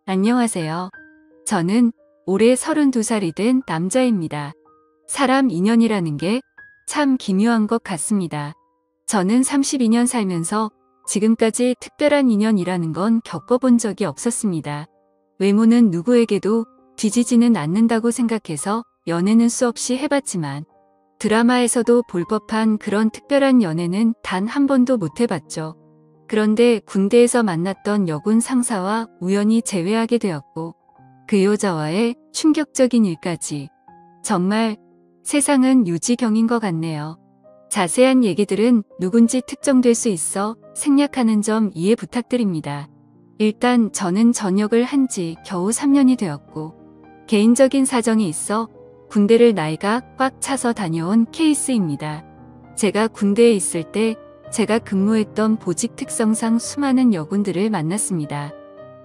안녕하세요. 저는 올해 32살이 된 남자입니다. 사람 인연이라는 게 참 기묘한 것 같습니다. 저는 32년 살면서 지금까지 특별한 인연이라는 건 겪어본 적이 없었습니다. 외모는 누구에게도 뒤지지는 않는다고 생각해서 연애는 수없이 해봤지만 드라마에서도 볼 법한 그런 특별한 연애는 단 한 번도 못 해봤죠. 그런데 군대에서 만났던 여군 상사와 우연히 재회하게 되었고 그 여자와의 충격적인 일까지. 정말 세상은 유지경인 것 같네요. 자세한 얘기들은 누군지 특정될 수 있어 생략하는 점 이해 부탁드립니다. 일단 저는 전역을 한 지 겨우 3년이 되었고 개인적인 사정이 있어 군대를 나이가 꽉 차서 다녀온 케이스입니다. 제가 군대에 있을 때 제가 근무했던 보직 특성상 수많은 여군들을 만났습니다.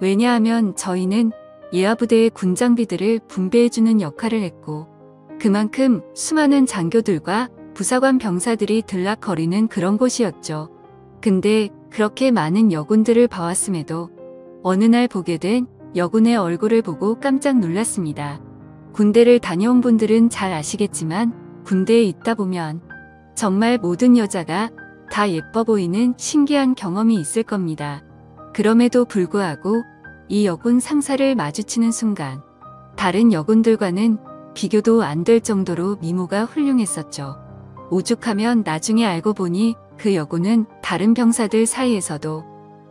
왜냐하면 저희는 예하부대의 군장비들을 분배해주는 역할을 했고 그만큼 수많은 장교들과 부사관 병사들이 들락거리는 그런 곳이었죠. 근데 그렇게 많은 여군들을 봐왔음에도 어느 날 보게 된 여군의 얼굴을 보고 깜짝 놀랐습니다. 군대를 다녀온 분들은 잘 아시겠지만 군대에 있다 보면 정말 모든 여자가 다 예뻐 보이는 신기한 경험이 있을 겁니다. 그럼에도 불구하고 이 여군 상사를 마주치는 순간 다른 여군들과는 비교도 안 될 정도로 미모가 훌륭했었죠. 오죽하면 나중에 알고 보니 그 여군은 다른 병사들 사이에서도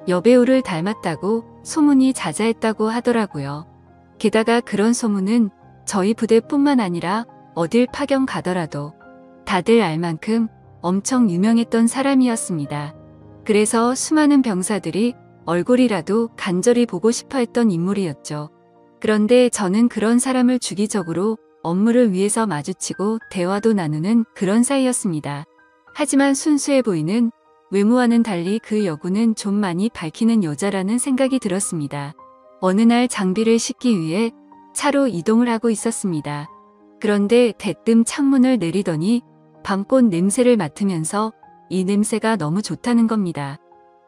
여배우를 닮았다고 소문이 자자했다고 하더라고요. 게다가 그런 소문은 저희 부대뿐만 아니라 어딜 파견 가더라도 다들 알 만큼 엄청 유명했던 사람이었습니다. 그래서 수많은 병사들이 얼굴이라도 간절히 보고 싶어 했던 인물이었죠. 그런데 저는 그런 사람을 주기적으로 업무를 위해서 마주치고 대화도 나누는 그런 사이였습니다. 하지만 순수해 보이는 외모와는 달리 그 여군은 좀 많이 밝히는 여자라는 생각이 들었습니다. 어느 날 장비를 싣기 위해 차로 이동을 하고 있었습니다. 그런데 대뜸 창문을 내리더니 밤꽃 냄새를 맡으면서 이 냄새가 너무 좋다는 겁니다.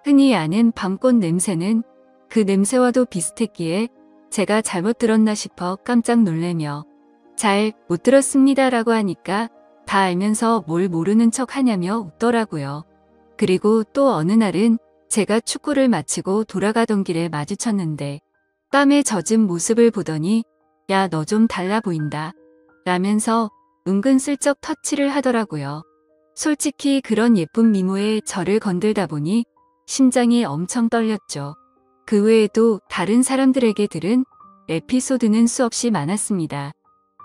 흔히 아는 밤꽃 냄새는 그 냄새와도 비슷했기에 제가 잘못 들었나 싶어 깜짝 놀래며 잘 못 들었습니다 라고 하니까 다 알면서 뭘 모르는 척 하냐며 웃더라고요. 그리고 또 어느 날은 제가 축구를 마치고 돌아가던 길에 마주쳤는데 땀에 젖은 모습을 보더니 야, 너 좀 달라 보인다 라면서 은근슬쩍 터치를 하더라고요. 솔직히 그런 예쁜 미모에 저를 건들다 보니 심장이 엄청 떨렸죠. 그 외에도 다른 사람들에게 들은 에피소드는 수없이 많았습니다.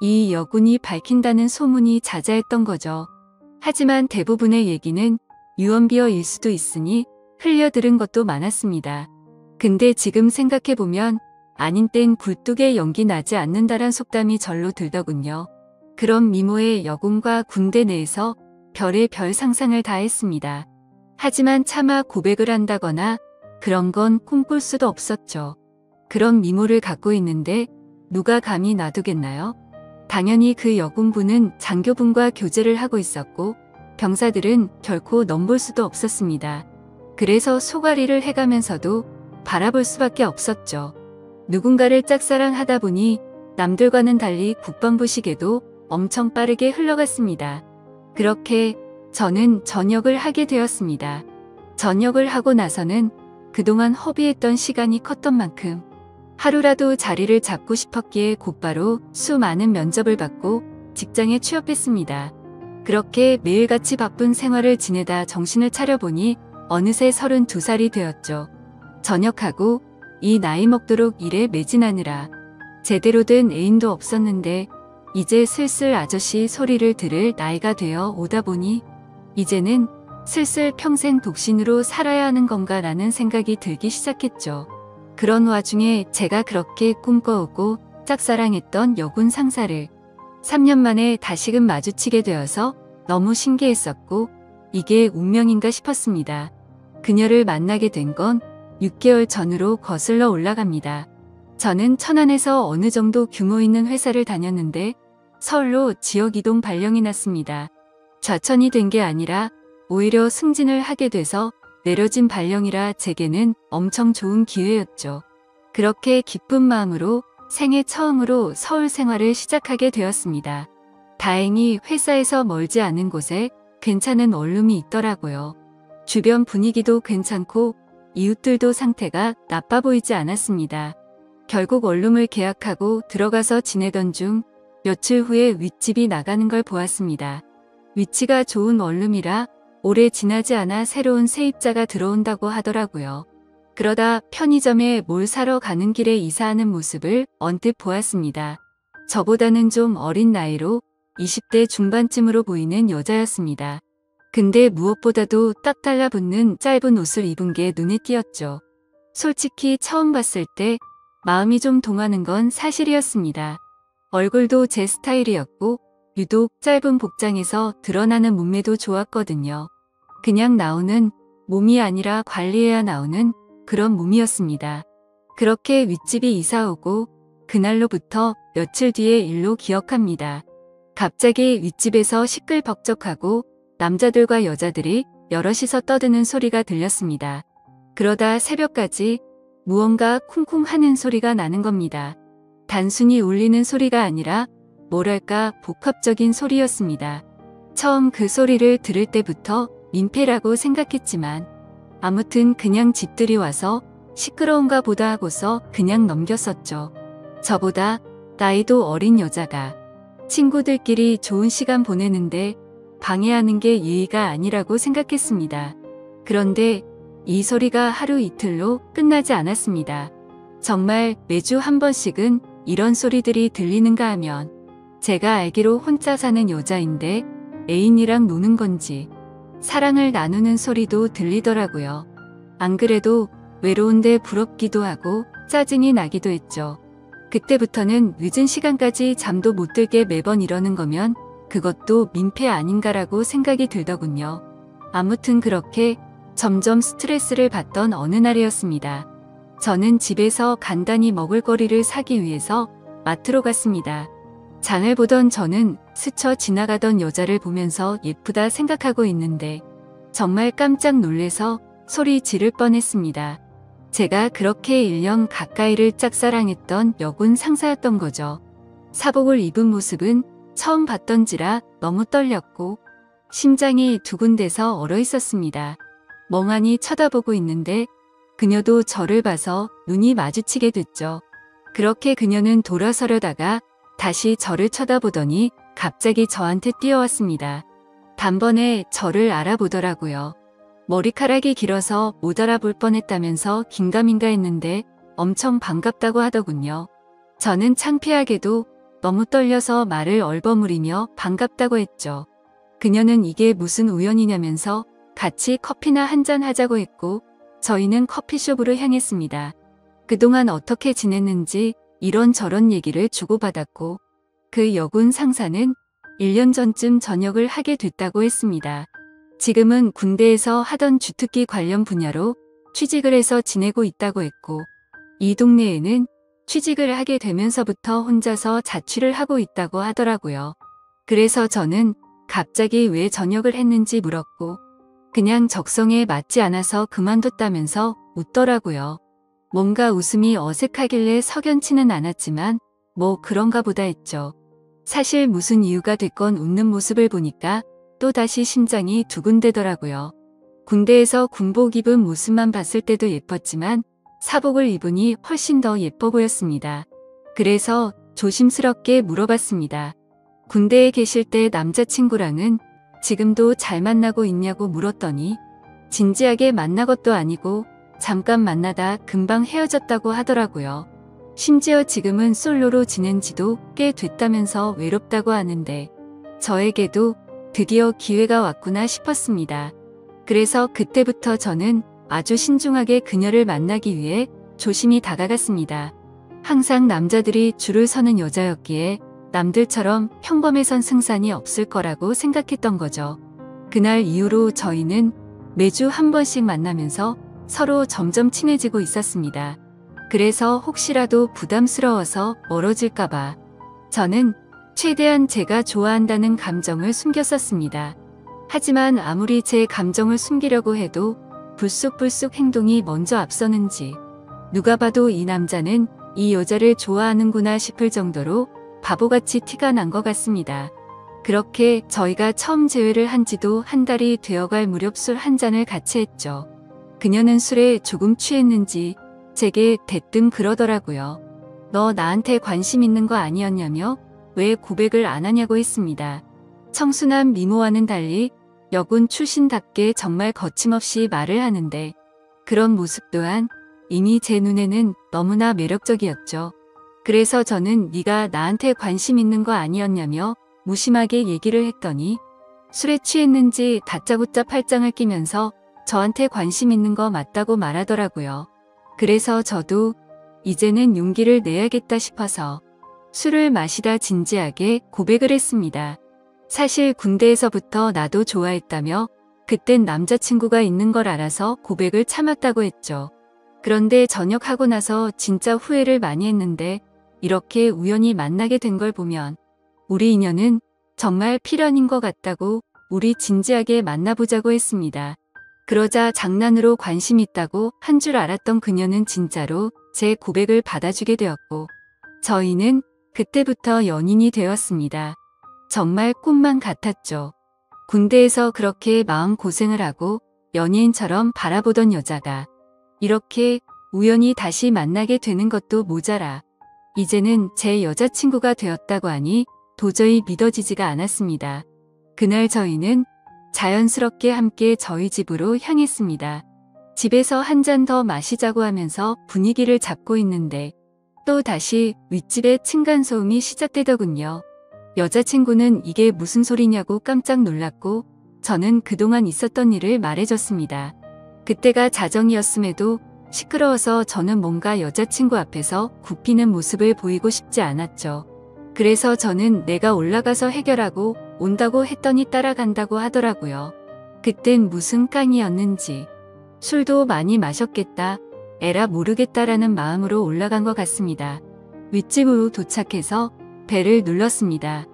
이 여군이 밝힌다는 소문이 자자했던 거죠. 하지만 대부분의 얘기는 유언비어일 수도 있으니 흘려들은 것도 많았습니다. 근데 지금 생각해보면 아닌 땐 굴뚝에 연기 나지 않는다란 속담이 절로 들더군요. 그런 미모의 여군과 군대 내에서 별의 별 상상을 다 했습니다. 하지만 차마 고백을 한다거나 그런 건 꿈꿀 수도 없었죠. 그런 미모를 갖고 있는데 누가 감히 놔두겠나요? 당연히 그 여군분은 장교분과 교제를 하고 있었고 병사들은 결코 넘볼 수도 없었습니다. 그래서 소가리를 해가면서도 바라볼 수밖에 없었죠. 누군가를 짝사랑하다 보니 남들과는 달리 국방부식에도 엄청 빠르게 흘러갔습니다. 그렇게 저는 전역을 하게 되었습니다. 전역을 하고 나서는 그동안 허비했던 시간이 컸던 만큼 하루라도 자리를 잡고 싶었기에 곧바로 수많은 면접을 받고 직장에 취업했습니다. 그렇게 매일같이 바쁜 생활을 지내다 정신을 차려보니 어느새 32살이 되었죠. 전역하고 이 나이 먹도록 일에 매진하느라 제대로 된 애인도 없었는데 이제 슬슬 아저씨 소리를 들을 나이가 되어 오다 보니 이제는 슬슬 평생 독신으로 살아야 하는 건가 라는 생각이 들기 시작했죠. 그런 와중에 제가 그렇게 꿈꿔오고 짝사랑했던 여군 상사를 3년 만에 다시금 마주치게 되어서 너무 신기했었고 이게 운명인가 싶었습니다. 그녀를 만나게 된 건 6개월 전으로 거슬러 올라갑니다. 저는 천안에서 어느 정도 규모 있는 회사를 다녔는데 서울로 지역 이동 발령이 났습니다. 좌천이 된 게 아니라 오히려 승진을 하게 돼서 내려진 발령이라 제게는 엄청 좋은 기회였죠. 그렇게 기쁜 마음으로 생애 처음으로 서울 생활을 시작하게 되었습니다. 다행히 회사에서 멀지 않은 곳에 괜찮은 원룸이 있더라고요. 주변 분위기도 괜찮고 이웃들도 상태가 나빠 보이지 않았습니다. 결국 원룸을 계약하고 들어가서 지내던 중 며칠 후에 윗집이 나가는 걸 보았습니다. 위치가 좋은 원룸이라 오래 지나지 않아 새로운 세입자가 들어온다고 하더라고요. 그러다 편의점에 뭘 사러 가는 길에 이사하는 모습을 언뜻 보았습니다. 저보다는 좀 어린 나이로 20대 중반쯤으로 보이는 여자였습니다. 근데 무엇보다도 딱 달라붙는 짧은 옷을 입은 게 눈에 띄었죠. 솔직히 처음 봤을 때 마음이 좀 동하는 건 사실이었습니다. 얼굴도 제 스타일이었고 유독 짧은 복장에서 드러나는 몸매도 좋았거든요. 그냥 나오는 몸이 아니라 관리해야 나오는 그런 몸이었습니다. 그렇게 윗집이 이사 오고 그날로부터 며칠 뒤의 일로 기억합니다. 갑자기 윗집에서 시끌벅적하고 남자들과 여자들이 여럿이서 떠드는 소리가 들렸습니다. 그러다 새벽까지 무언가 쿵쿵 하는 소리가 나는 겁니다. 단순히 울리는 소리가 아니라 뭐랄까 복합적인 소리였습니다. 처음 그 소리를 들을 때부터 민폐라고 생각했지만 아무튼 그냥 집들이 와서 시끄러운가 보다 하고서 그냥 넘겼었죠. 저보다 나이도 어린 여자가 친구들끼리 좋은 시간 보내는데 방해하는 게 예의가 아니라고 생각했습니다. 그런데 이 소리가 하루 이틀로 끝나지 않았습니다. 정말 매주 한 번씩은 이런 소리들이 들리는가 하면 제가 알기로 혼자 사는 여자인데 애인이랑 노는 건지 사랑을 나누는 소리도 들리더라고요. 안 그래도 외로운데 부럽기도 하고 짜증이 나기도 했죠. 그때부터는 늦은 시간까지 잠도 못 들게 매번 이러는 거면 그것도 민폐 아닌가라고 생각이 들더군요. 아무튼 그렇게 점점 스트레스를 받던 어느 날이었습니다. 저는 집에서 간단히 먹을거리를 사기 위해서 마트로 갔습니다. 장을 보던 저는 스쳐 지나가던 여자를 보면서 예쁘다 생각하고 있는데 정말 깜짝 놀래서 소리 지를 뻔했습니다. 제가 그렇게 1년 가까이를 짝사랑했던 여군 상사였던 거죠. 사복을 입은 모습은 처음 봤던지라 너무 떨렸고 심장이 두근대서 얼어 있었습니다. 멍하니 쳐다보고 있는데 그녀도 저를 봐서 눈이 마주치게 됐죠. 그렇게 그녀는 돌아서려다가 다시 저를 쳐다보더니 갑자기 저한테 뛰어왔습니다. 단번에 저를 알아보더라고요. 머리카락이 길어서 못 알아볼 뻔했다면서 긴가민가 했는데 엄청 반갑다고 하더군요. 저는 창피하게도 너무 떨려서 말을 얼버무리며 반갑다고 했죠. 그녀는 이게 무슨 우연이냐면서 같이 커피나 한잔 하자고 했고 저희는 커피숍으로 향했습니다. 그동안 어떻게 지냈는지 이런저런 얘기를 주고받았고 그 여군 상사는 1년 전쯤 전역을 하게 됐다고 했습니다. 지금은 군대에서 하던 주특기 관련 분야로 취직을 해서 지내고 있다고 했고 이 동네에는 취직을 하게 되면서부터 혼자서 자취를 하고 있다고 하더라고요. 그래서 저는 갑자기 왜 전역을 했는지 물었고 그냥 적성에 맞지 않아서 그만뒀다면서 웃더라고요. 뭔가 웃음이 어색하길래 석연치는 않았지만 뭐 그런가 보다 했죠. 사실 무슨 이유가 됐건 웃는 모습을 보니까 또다시 심장이 두근대더라고요. 군대에서 군복 입은 모습만 봤을 때도 예뻤지만 사복을 입으니 훨씬 더 예뻐 보였습니다. 그래서 조심스럽게 물어봤습니다. 군대에 계실 때 남자친구랑은 지금도 잘 만나고 있냐고 물었더니 진지하게 만난 것도 아니고 잠깐 만나다 금방 헤어졌다고 하더라고요. 심지어 지금은 솔로로 지낸 지도 꽤 됐다면서 외롭다고 하는데 저에게도 드디어 기회가 왔구나 싶었습니다. 그래서 그때부터 저는 아주 신중하게 그녀를 만나기 위해 조심히 다가갔습니다. 항상 남자들이 줄을 서는 여자였기에 남들처럼 평범해선 승산이 없을 거라고 생각했던 거죠. 그날 이후로 저희는 매주 한 번씩 만나면서 서로 점점 친해지고 있었습니다. 그래서 혹시라도 부담스러워서 멀어질까봐 저는 최대한 제가 좋아한다는 감정을 숨겼었습니다. 하지만 아무리 제 감정을 숨기려고 해도 불쑥불쑥 행동이 먼저 앞서는지 누가 봐도 이 남자는 이 여자를 좋아하는구나 싶을 정도로 바보같이 티가 난 것 같습니다. 그렇게 저희가 처음 재회를 한 지도 한 달이 되어갈 무렵 술 한 잔을 같이 했죠. 그녀는 술에 조금 취했는지 제게 대뜸 그러더라고요. 너 나한테 관심 있는 거 아니었냐며 왜 고백을 안 하냐고 했습니다. 청순한 미모와는 달리 여군 출신답게 정말 거침없이 말을 하는데 그런 모습 또한 이미 제 눈에는 너무나 매력적이었죠. 그래서 저는 네가 나한테 관심 있는 거 아니었냐며 무심하게 얘기를 했더니 술에 취했는지 다짜고짜 팔짱을 끼면서 저한테 관심 있는 거 맞다고 말하더라고요. 그래서 저도 이제는 용기를 내야겠다 싶어서 술을 마시다 진지하게 고백을 했습니다. 사실 군대에서부터 나도 좋아했다며 그땐 남자친구가 있는 걸 알아서 고백을 참았다고 했죠. 그런데 전역하고 나서 진짜 후회를 많이 했는데 이렇게 우연히 만나게 된 걸 보면 우리 인연은 정말 필연인 것 같다고 우리 진지하게 만나보자고 했습니다. 그러자 장난으로 관심 있다고 한 줄 알았던 그녀는 진짜로 제 고백을 받아주게 되었고 저희는 그때부터 연인이 되었습니다. 정말 꿈만 같았죠. 군대에서 그렇게 마음고생을 하고 연예인처럼 바라보던 여자가 이렇게 우연히 다시 만나게 되는 것도 모자라 이제는 제 여자친구가 되었다고 하니 도저히 믿어지지가 않았습니다. 그날 저희는 자연스럽게 함께 저희 집으로 향했습니다. 집에서 한 잔 더 마시자고 하면서 분위기를 잡고 있는데 또 다시 윗집에 층간소음이 시작되더군요. 여자친구는 이게 무슨 소리냐고 깜짝 놀랐고 저는 그동안 있었던 일을 말해줬습니다. 그때가 자정이었음에도 시끄러워서 저는 뭔가 여자친구 앞에서 굽히는 모습을 보이고 싶지 않았죠. 그래서 저는 내가 올라가서 해결하고 온다고 했더니 따라간다고 하더라고요. 그땐 무슨 깡이었는지 술도 많이 마셨겠다, 에라 모르겠다라는 마음으로 올라간 것 같습니다. 윗집으로 도착해서 벨을 눌렀습니다.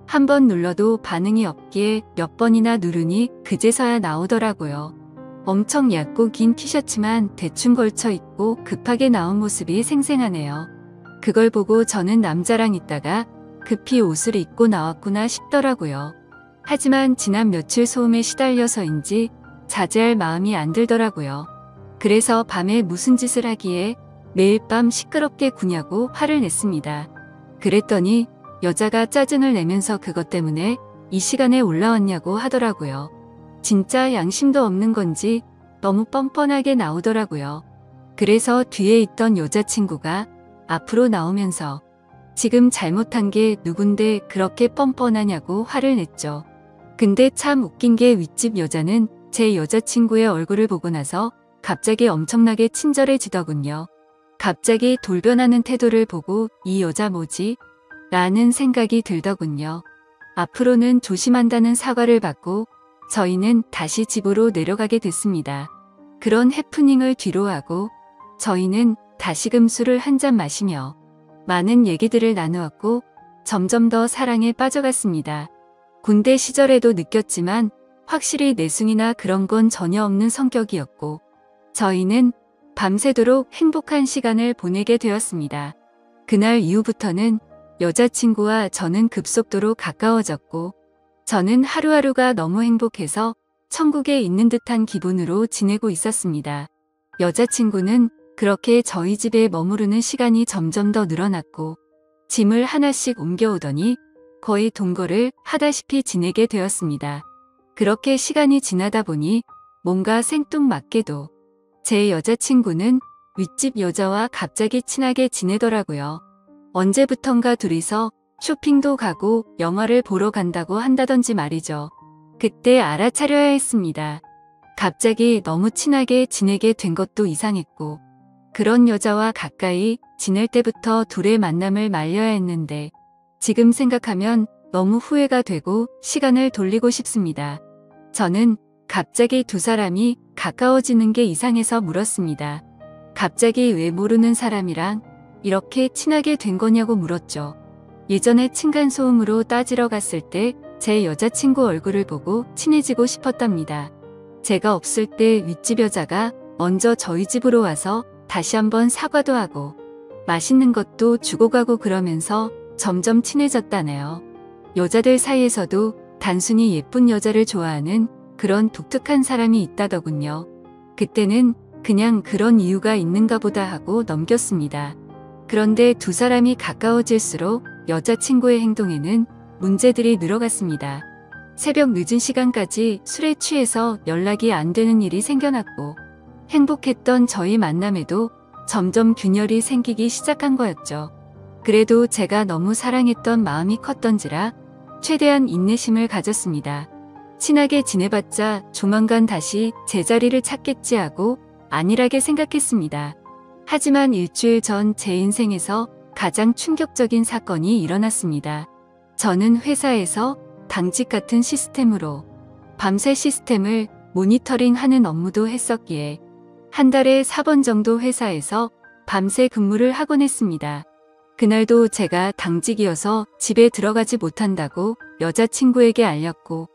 한 번 눌러도 반응이 없기에 몇 번이나 누르니 그제서야 나오더라고요. 엄청 얇고 긴 티셔츠만 대충 걸쳐 입고 급하게 나온 모습이 생생하네요. 그걸 보고 저는 남자랑 있다가 급히 옷을 입고 나왔구나 싶더라고요. 하지만 지난 며칠 소음에 시달려서인지 자제할 마음이 안 들더라고요. 그래서 밤에 무슨 짓을 하기에 매일 밤 시끄럽게 구냐고 화를 냈습니다. 그랬더니 여자가 짜증을 내면서 그것 때문에 이 시간에 올라왔냐고 하더라고요. 진짜 양심도 없는 건지 너무 뻔뻔하게 나오더라고요. 그래서 뒤에 있던 여자친구가 앞으로 나오면서 지금 잘못한 게 누군데 그렇게 뻔뻔하냐고 화를 냈죠. 근데 참 웃긴 게 윗집 여자는 제 여자친구의 얼굴을 보고 나서 갑자기 엄청나게 친절해지더군요. 갑자기 돌변하는 태도를 보고 이 여자 뭐지? 라는 생각이 들더군요. 앞으로는 조심한다는 사과를 받고 저희는 다시 집으로 내려가게 됐습니다. 그런 해프닝을 뒤로하고 저희는 다시금 술을 한 잔 마시며 많은 얘기들을 나누었고 점점 더 사랑에 빠져갔습니다. 군대 시절에도 느꼈지만 확실히 내숭이나 그런 건 전혀 없는 성격이었고 저희는 밤새도록 행복한 시간을 보내게 되었습니다. 그날 이후부터는 여자친구와 저는 급속도로 가까워졌고 저는 하루하루가 너무 행복해서 천국에 있는 듯한 기분으로 지내고 있었습니다. 여자친구는 그렇게 저희 집에 머무르는 시간이 점점 더 늘어났고 짐을 하나씩 옮겨오더니 거의 동거를 하다시피 지내게 되었습니다. 그렇게 시간이 지나다 보니 뭔가 생뚱맞게도 제 여자친구는 윗집 여자와 갑자기 친하게 지내더라고요. 언제부턴가 둘이서 쇼핑도 가고 영화를 보러 간다고 한다던지 말이죠. 그때 알아차려야 했습니다. 갑자기 너무 친하게 지내게 된 것도 이상했고 그런 여자와 가까이 지낼 때부터 둘의 만남을 말려야 했는데 지금 생각하면 너무 후회가 되고 시간을 돌리고 싶습니다. 저는 갑자기 두 사람이 가까워지는 게 이상해서 물었습니다. 갑자기 왜 모르는 사람이랑 이렇게 친하게 된 거냐고 물었죠. 예전에 층간소음으로 따지러 갔을 때 제 여자친구 얼굴을 보고 친해지고 싶었답니다. 제가 없을 때 윗집 여자가 먼저 저희 집으로 와서 다시 한번 사과도 하고 맛있는 것도 주고 가고 그러면서 점점 친해졌다네요. 여자들 사이에서도 단순히 예쁜 여자를 좋아하는 그런 독특한 사람이 있다더군요. 그때는 그냥 그런 이유가 있는가 보다 하고 넘겼습니다. 그런데 두 사람이 가까워질수록 여자친구의 행동에는 문제들이 늘어갔습니다. 새벽 늦은 시간까지 술에 취해서 연락이 안 되는 일이 생겨났고 행복했던 저희 만남에도 점점 균열이 생기기 시작한 거였죠. 그래도 제가 너무 사랑했던 마음이 컸던지라 최대한 인내심을 가졌습니다. 친하게 지내봤자 조만간 다시 제자리를 찾겠지 하고 안일하게 생각했습니다. 하지만 일주일 전 제 인생에서 가장 충격적인 사건이 일어났습니다. 저는 회사에서 당직 같은 시스템으로 밤새 시스템을 모니터링하는 업무도 했었기에 한 달에 4번 정도 회사에서 밤새 근무를 하곤 했습니다. 그날도 제가 당직이어서 집에 들어가지 못한다고 여자친구에게 알렸고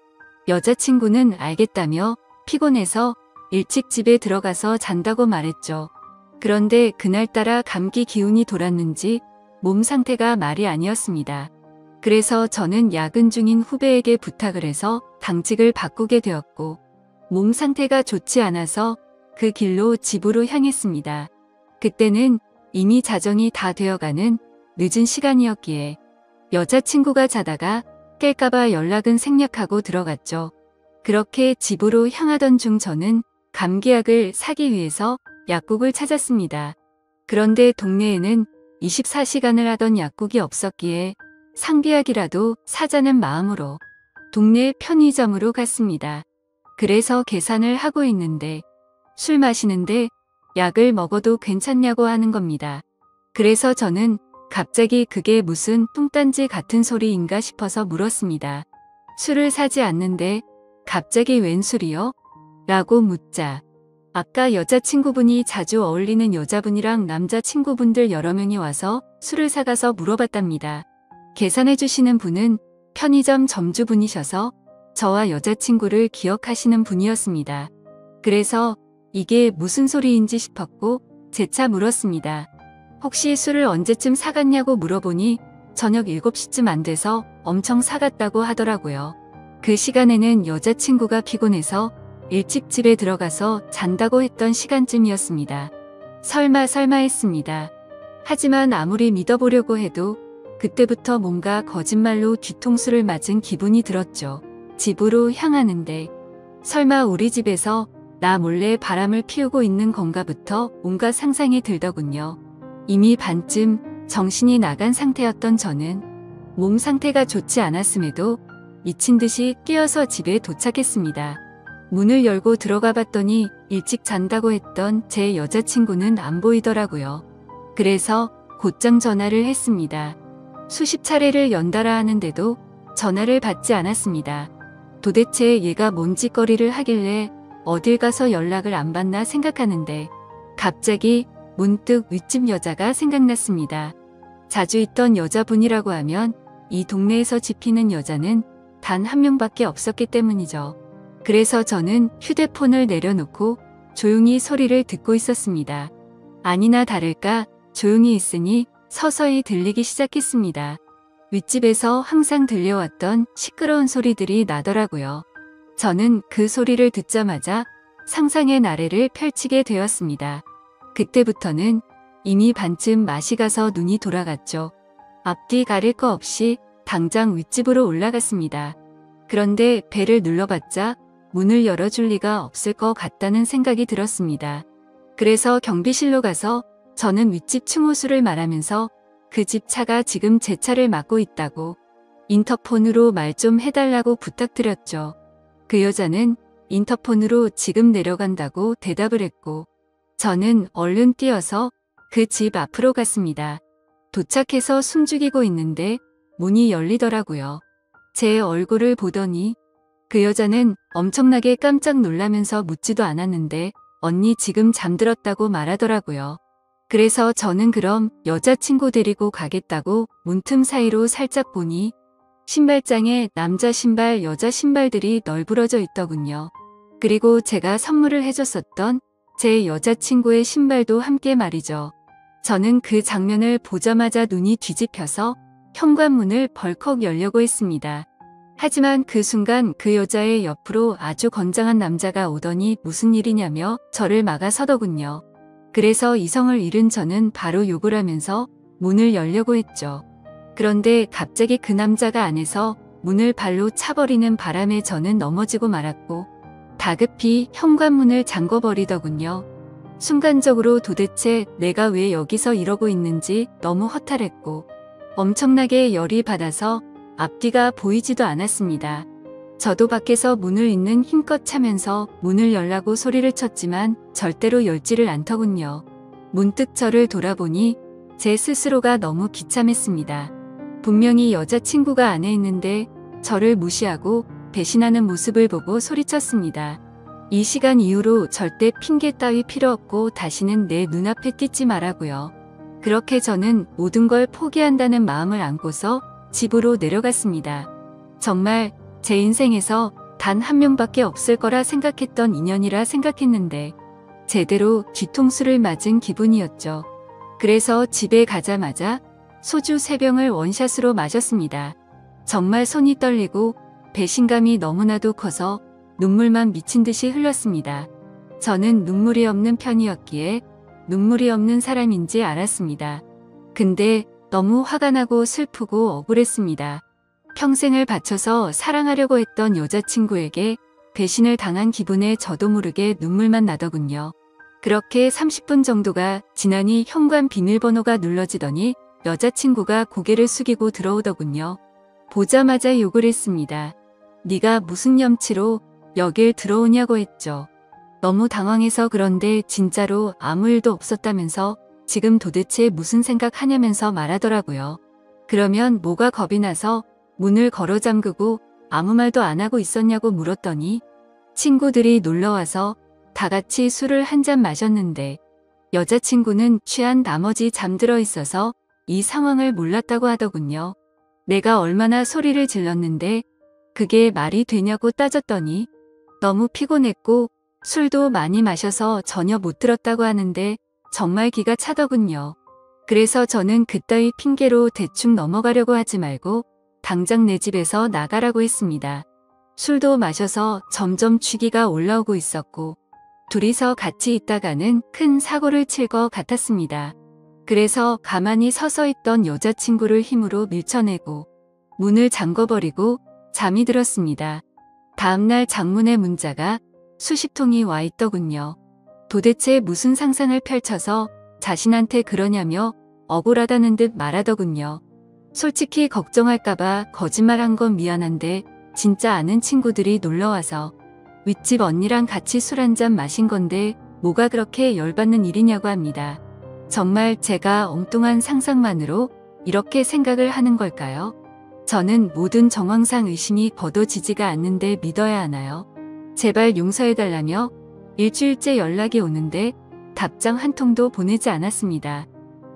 여자친구는 알겠다며 피곤해서 일찍 집에 들어가서 잔다고 말했죠. 그런데 그날따라 감기 기운이 돌았는지 몸 상태가 말이 아니었습니다. 그래서 저는 야근 중인 후배에게 부탁을 해서 당직을 바꾸게 되었고 몸 상태가 좋지 않아서 그 길로 집으로 향했습니다. 그때는 이미 자정이 다 되어가는 늦은 시간이었기에 여자친구가 자다가 깰까봐 연락은 생략하고 들어갔죠. 그렇게 집으로 향하던 중 저는 감기약을 사기 위해서 약국을 찾았습니다. 그런데 동네에는 24시간을 하던 약국이 없었기에 상비약이라도 사자는 마음으로 동네 편의점으로 갔습니다. 그래서 계산을 하고 있는데 술 마시는데 약을 먹어도 괜찮냐고 하는 겁니다. 그래서 저는 갑자기 그게 무슨 뚱딴지 같은 소리인가 싶어서 물었습니다. 술을 사지 않는데 갑자기 웬 술이요? 라고 묻자 아까 여자친구분이 자주 어울리는 여자분이랑 남자친구분들 여러 명이 와서 술을 사가서 물어봤답니다. 계산해 주시는 분은 편의점 점주분이셔서 저와 여자친구를 기억하시는 분이었습니다. 그래서 이게 무슨 소리인지 싶었고 재차 물었습니다. 혹시 술을 언제쯤 사갔냐고 물어보니 저녁 7시쯤 안 돼서 엄청 사갔다고 하더라고요. 그 시간에는 여자친구가 피곤해서 일찍 집에 들어가서 잔다고 했던 시간쯤이었습니다. 설마 했습니다. 하지만 아무리 믿어보려고 해도 그때부터 뭔가 거짓말로 뒤통수를 맞은 기분이 들었죠. 집으로 향하는데 설마 우리 집에서 나 몰래 바람을 피우고 있는 건가부터 온갖 상상이 들더군요. 이미 반쯤 정신이 나간 상태였던 저는 몸 상태가 좋지 않았음에도 미친 듯이 뛰어서 집에 도착했습니다. 문을 열고 들어가 봤더니 일찍 잔다고 했던 제 여자친구는 안 보이더라고요. 그래서 곧장 전화를 했습니다. 수십 차례를 연달아 하는데도 전화를 받지 않았습니다. 도대체 얘가 뭔 짓거리를 하길래 어딜 가서 연락을 안 받나 생각하는데 갑자기 문득 윗집 여자가 생각났습니다. 자주 있던 여자분이라고 하면 이 동네에서 집히는 여자는 단 한 명밖에 없었기 때문이죠. 그래서 저는 휴대폰을 내려놓고 조용히 소리를 듣고 있었습니다. 아니나 다를까 조용히 있으니 서서히 들리기 시작했습니다. 윗집에서 항상 들려왔던 시끄러운 소리들이 나더라고요. 저는 그 소리를 듣자마자 상상의 나래를 펼치게 되었습니다. 그때부터는 이미 반쯤 맛이 가서 눈이 돌아갔죠. 앞뒤 가릴 거 없이 당장 윗집으로 올라갔습니다. 그런데 배를 눌러봤자 문을 열어줄 리가 없을 것 같다는 생각이 들었습니다. 그래서 경비실로 가서 저는 윗집 충호수를 말하면서 그 집 차가 지금 제 차를 막고 있다고 인터폰으로 말 좀 해달라고 부탁드렸죠. 그 여자는 인터폰으로 지금 내려간다고 대답을 했고 저는 얼른 뛰어서 그 집 앞으로 갔습니다. 도착해서 숨죽이고 있는데 문이 열리더라고요. 제 얼굴을 보더니 그 여자는 엄청나게 깜짝 놀라면서 묻지도 않았는데 언니 지금 잠들었다고 말하더라고요. 그래서 저는 그럼 여자친구 데리고 가겠다고 문틈 사이로 살짝 보니 신발장에 남자 신발, 여자 신발들이 널브러져 있더군요. 그리고 제가 선물을 해줬었던 제 여자친구의 신발도 함께 말이죠. 저는 그 장면을 보자마자 눈이 뒤집혀서 현관문을 벌컥 열려고 했습니다. 하지만 그 순간 그 여자의 옆으로 아주 건장한 남자가 오더니 무슨 일이냐며 저를 막아서더군요. 그래서 이성을 잃은 저는 바로 욕을 하면서 문을 열려고 했죠. 그런데 갑자기 그 남자가 안에서 문을 발로 차버리는 바람에 저는 넘어지고 말았고 다급히 현관문을 잠궈버리더군요. 순간적으로 도대체 내가 왜 여기서 이러고 있는지 너무 허탈했고 엄청나게 열이 받아서 앞뒤가 보이지도 않았습니다. 저도 밖에서 문을 있는 힘껏 차면서 문을 열라고 소리를 쳤지만 절대로 열지를 않더군요. 문득 저를 돌아보니 제 스스로가 너무 비참했습니다. 분명히 여자친구가 안에 있는데 저를 무시하고 배신하는 모습을 보고 소리쳤습니다. 이 시간 이후로 절대 핑계 따위 필요 없고 다시는 내 눈앞에 띄지 말라고요. 그렇게 저는 모든 걸 포기한다는 마음을 안고서 집으로 내려갔습니다. 정말 제 인생에서 단 한 명밖에 없을 거라 생각했던 인연이라 생각했는데 제대로 뒤통수를 맞은 기분이었죠. 그래서 집에 가자마자 소주 3병을 원샷으로 마셨습니다. 정말 손이 떨리고 배신감이 너무나도 커서 눈물만 미친 듯이 흘렀습니다. 저는 눈물이 없는 편이었기에 눈물이 없는 사람인지 알았습니다. 근데 너무 화가 나고 슬프고 억울했습니다. 평생을 바쳐서 사랑하려고 했던 여자친구에게 배신을 당한 기분에 저도 모르게 눈물만 나더군요. 그렇게 30분 정도가 지나니 현관 비밀번호가 눌러지더니 여자친구가 고개를 숙이고 들어오더군요. 보자마자 욕을 했습니다. 네가 무슨 염치로 여길 들어오냐고 했죠. 너무 당황해서 그런데 진짜로 아무 일도 없었다면서 지금 도대체 무슨 생각하냐면서 말하더라고요. 그러면 뭐가 겁이 나서 문을 걸어 잠그고 아무 말도 안 하고 있었냐고 물었더니 친구들이 놀러와서 다 같이 술을 한 잔 마셨는데 여자친구는 취한 나머지 잠들어 있어서 이 상황을 몰랐다고 하더군요. 내가 얼마나 소리를 질렀는데 그게 말이 되냐고 따졌더니 너무 피곤했고 술도 많이 마셔서 전혀 못 들었다고 하는데 정말 기가 차더군요. 그래서 저는 그따위 핑계로 대충 넘어가려고 하지 말고 당장 내 집에서 나가라고 했습니다. 술도 마셔서 점점 취기가 올라오고 있었고 둘이서 같이 있다가는 큰 사고를 칠 것 같았습니다. 그래서 가만히 서서 있던 여자친구를 힘으로 밀쳐내고 문을 잠궈버리고 잠이 들었습니다. 다음날 장문의 문자가 수십 통이 와 있더군요. 도대체 무슨 상상을 펼쳐서 자신한테 그러냐며 억울하다는 듯 말하더군요. 솔직히 걱정할까봐 거짓말한 건 미안한데 진짜 아는 친구들이 놀러와서 윗집 언니랑 같이 술 한잔 마신 건데 뭐가 그렇게 열받는 일이냐고 합니다. 정말 제가 엉뚱한 상상만으로 이렇게 생각을 하는 걸까요? 저는 모든 정황상 의심이 거둬지지가 않는데 믿어야 하나요? 제발 용서해달라며 일주일째 연락이 오는데 답장 한 통도 보내지 않았습니다.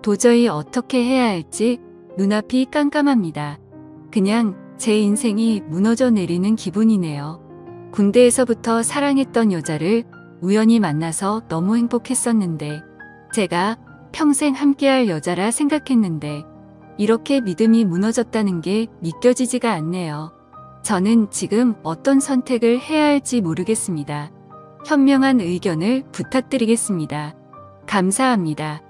도저히 어떻게 해야 할지 눈앞이 깜깜합니다. 그냥 제 인생이 무너져 내리는 기분이네요. 군대에서부터 사랑했던 여자를 우연히 만나서 너무 행복했었는데 제가 평생 함께할 여자라 생각했는데 이렇게 믿음이 무너졌다는 게 믿겨지지가 않네요. 저는 지금 어떤 선택을 해야 할지 모르겠습니다. 현명한 의견을 부탁드리겠습니다. 감사합니다.